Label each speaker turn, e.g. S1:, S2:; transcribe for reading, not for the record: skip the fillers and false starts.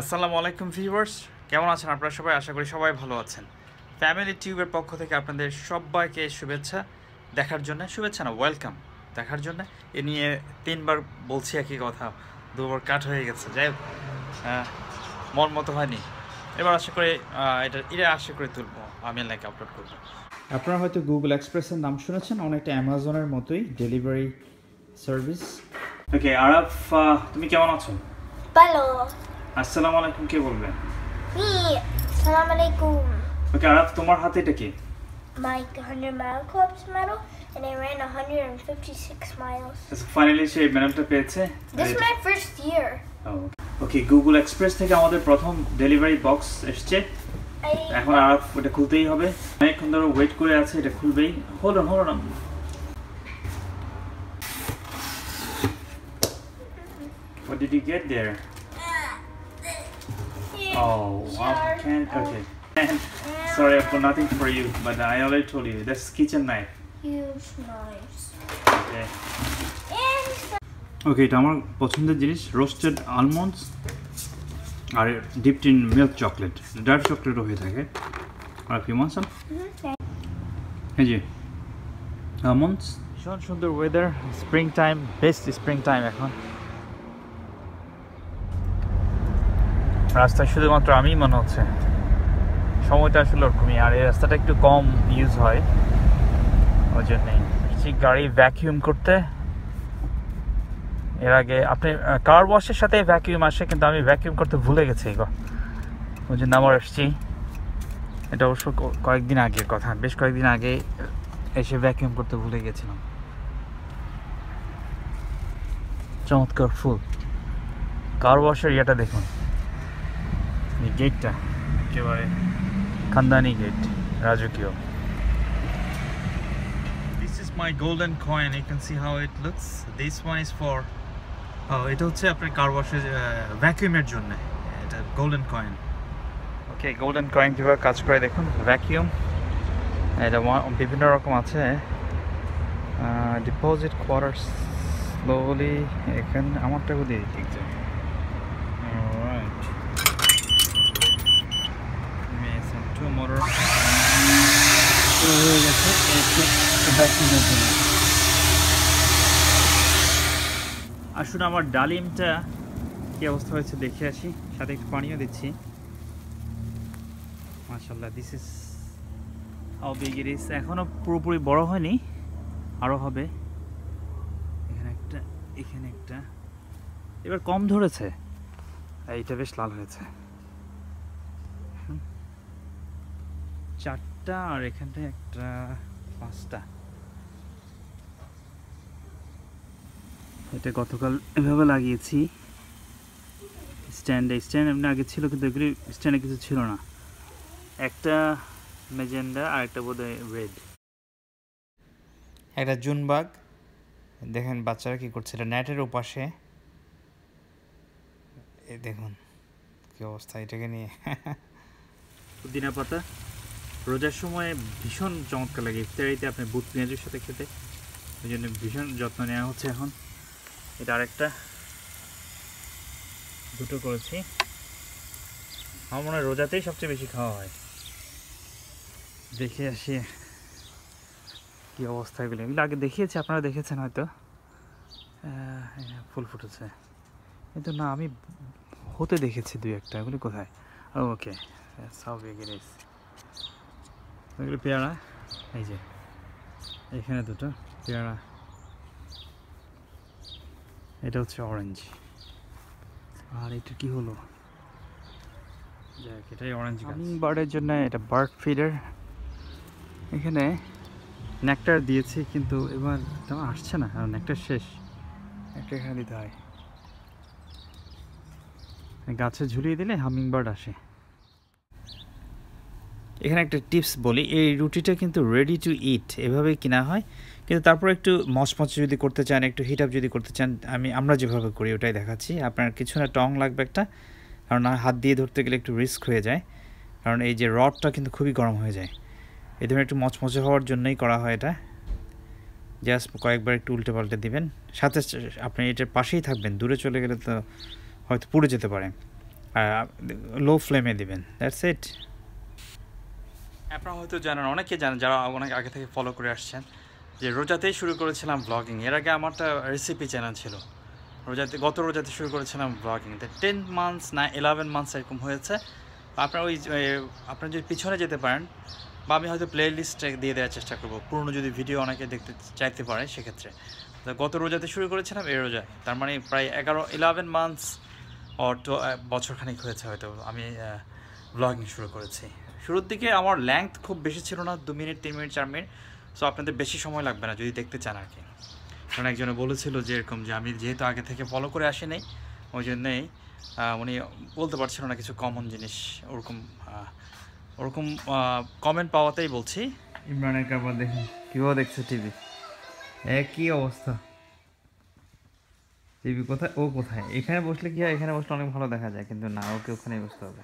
S1: আসসালামু আলাইকুম ভিউয়ার্স, কেমন আছেন আপনারা সবাই? আশা করি সবাই ভালো আছেন। ফ্যামিলি টিউবের পক্ষ থেকে আপনাদের সবাইকে শুভেচ্ছা দেখার জন্য, শুভেচ্ছা না ওয়েলকাম দেখার জন্য। এ নিয়ে 3বার বলছি একই কথা, 2বার কাট হয়ে গেছে। যাই হোক, মন মতো হয়নি। এবার আশা করি এটা আশা করে তুলবো, আমি লাইক আপলোড করবো। আপনারা হয়তো গুগল এক্সপ্রেসের নাম শুনেছেন, অনেকটা অ্যামাজনের মতোই ডেলিভারি সার্ভিস। ওকে আরাফ, তুমি কেমন আছো?
S2: ভালো।
S1: আসসালামু আলাইকুম কে বলবেন?
S2: আসসালামু আলাইকুম।
S1: ওকে আরাফ, তোমার হাতে এটা কি?
S2: My 100 Mile Club's medal, and I ran 156 miles.
S1: Finally সেই মেডেলটা পেয়েছে।
S2: This is my first year.
S1: Okay, Google express থেকে আমাদের প্রথম ডেলিভারি বক্স এসেছে। এখন আরাফ ওটা খুলতেই হবে। অনেকক্ষণ ধরে ওয়েট করে আছে, এটা খুলবেই। Hold on. What did you get there? Oh, I can't. Okay. Sorry, I've got nothing for you, but I already told you. That's kitchen knife.
S2: Huge knives.
S1: Okay.
S2: And
S1: okay, এটা আমার পছন্দের জিনিস, roasted almonds আর dipped in milk chocolate. Dark চকলেটও হয়ে থাকে। আর কি মানসাম এই যে আলমন্ডস। ভীষণ সুন্দর weather, spring time, best spring time এখন। রাস্তায় শুধুমাত্র আমি মনে হচ্ছে, সময়টা আসলে ওরকমই। আর এই রাস্তাটা একটু কম ইউজ হয়, ওই জন্যেই গাড়ি ভ্যাকিউম করতে। এর আগে আপনি কার ওয়াশের সাথে ভ্যাকিউম আসে, কিন্তু আমি ভ্যাকিউম করতে ভুলে গেছি গো, ওই জন্য আবার এসছি। এটা অবশ্য কয়েকদিন আগের কথা, বেশ কয়েকদিন আগে এসে ভ্যাকিউম করতে ভুলে গেছিলাম। চমৎকার ফুল কার ওয়াশের ইয়েটা দেখুন, এই গেটটা একেবারে খানদানি গেট, রাজকীয়। This is my golden coin. You can see how it looks. This one is for এটা হচ্ছে আপনার কার ওয়াশের ভ্যাকিউমের জন্য, এটা গোল্ডেন কয়েন। ওকে, গোল্ডেন কয়েন কীভাবে কাজ করে দেখুন। ভ্যাকিউম এটা বিভিন্ন রকম আছে। ডিপোজিট কোয়ার্টার স্লোলি, এখানে আমারটা দিয়ে ঠিক আছে। মোটর হয়ে গেছে ভ্যাকিউমের জন্য। আসুন আমার ডালিমটা কি অবস্থা হয়েছে দেখে আসি, সাথে একটু পানিও দিচ্ছি। মাশাআল্লাহ, this is how big it is. এখনো পুরোপুরি বড় হয়নি, আরও হবে। এখানে একটা এবার কম ধরেছে, এইটা বেশ লাল হয়েছে। 4টা, আর এখানটায় একটা 5টা। এটা গতকাল এভাবে লাগিয়েছি স্ট্যান্ড এমনি আগে ছিল, কিন্তু এগুলি স্ট্যান্ডে কিছু ছিল না। একটা মেজেন্ডা আর একটা বোধহয় রেড। একটা জুনবাগ দেখেন, বাচ্চারা কি করছে, এটা নেটের ওপাশে। এই দেখুন কি অবস্থা এটাকে নিয়ে। পুদিনা পাতা রোজার সময় ভীষণ চমৎকার লাগে, ইফতারিতে আপনি বুট পেঁয়াজের সাথে খেতে, ওই জন্য ভীষণ যত্ন নেওয়া হচ্ছে এখন। এটা আরেকটা, 2টো করেছি। আমার মনে হয় রোজাতেই সবচেয়ে বেশি খাওয়া হয়। দেখে আসি কি অবস্থা এগুলো। এগুলো আগে দেখিয়েছি, আপনারা দেখেছেন হয়তো। ফুল ফুটেছে, কিন্তু না আমি হতে দেখেছি 2-1টা। এগুলি কোথায়? ওকে, সব এগিয়ে এগুলো পেয়ারা। এই যে এখানে 2টো পেয়ারা, এটা হচ্ছে অরেঞ্জ। আর এটা কি হলো, যাক এটাই অরেঞ্জ গাছ। বার্ডের জন্য এটা বার্ড ফিডার। এখানে নেকটার দিয়েছি, কিন্তু এবার তেমন আসছে না, কারণ নেকটার শেষ। একটা এখানে দিতে হয়, গাছে ঝুলিয়ে দিলে হামিং বার্ড আসে। এখানে একটা টিপস বলি, এই রুটিটা কিন্তু রেডি টু ইট এভাবেই কিনা হয়, কিন্তু তারপর একটু মচমচে যদি করতে চান, একটু হিট আপ যদি করতে চান, আমরা যেভাবে করি ওটাই দেখাচ্ছি। আপনার কিছু না টং লাগবে একটা, কারণ হাত দিয়ে ধরতে গেলে একটু রিস্ক হয়ে যায়, কারণ এই যে রডটা কিন্তু খুবই গরম হয়ে যায়। এই ধরনের একটু মচমচে হওয়ার জন্যই করা হয় এটা। জাস্ট কয়েকবার একটু উল্টে পাল্টে দিবেন, সাথে আপনি এটার পাশেই থাকবেন, দূরে চলে গেলে তো হয়তো পুড়ে যেতে পারে। লো ফ্লেমে দিবেন, দ্যাটস ইট। আপনারা হয়তো জানেন, অনেকে জানেন যারা অনেক আগে থেকে ফলো করে আসছেন, যে রোজাতেই শুরু করেছিলাম ব্লগিং। এর আগে আমার একটা রেসিপি চ্যানেল ছিল, গত রোজাতে শুরু করেছিলাম ব্লগিং। 10 মান্থস না 11 মান্থস এরকম হয়েছে। আপনার আপনার যদি পিছনে যেতে পারেন, বা আমি হয়তো প্লে লিস্টে দিয়ে দেওয়ার চেষ্টা করবো পুরনো যদি ভিডিও অনেকে দেখতে চাইতে পারে সেক্ষেত্রে। তো গত রোজাতে শুরু করেছিলাম, এই রোজায়, তার মানে প্রায় 11 মান্থস বছরখানিক হয়েছে হয়তো আমি ব্লগিং শুরু করেছি। শুরুর দিকে আমার লেংথ খুব বেশি ছিল না, 2 মিনিট 3 মিনিট 4 মিনিট। সো আপনাদের বেশি সময় লাগবে না যদি দেখতে চান আর কি। কারণ একজনে বলেছিল যে এরকম, যে আমি যেহেতু আগে থেকে ফলো করে আসি নাই, ওই জন্যেই উনি বলতে পারছিল না কিছু কমন জিনিস। ওরকম কমেন্ট পাওয়াতেই বলছি। ইমরানের কাপড় দেখুন কীভাবে দেখছে টিভি, একই অবস্থা। টিভি কোথায়, ও কোথায়? এখানে বসলে কি হয়, এখানে বসলে অনেক ভালো দেখা যায়, কিন্তু না, ওকে ওখানেই বসতে হবে।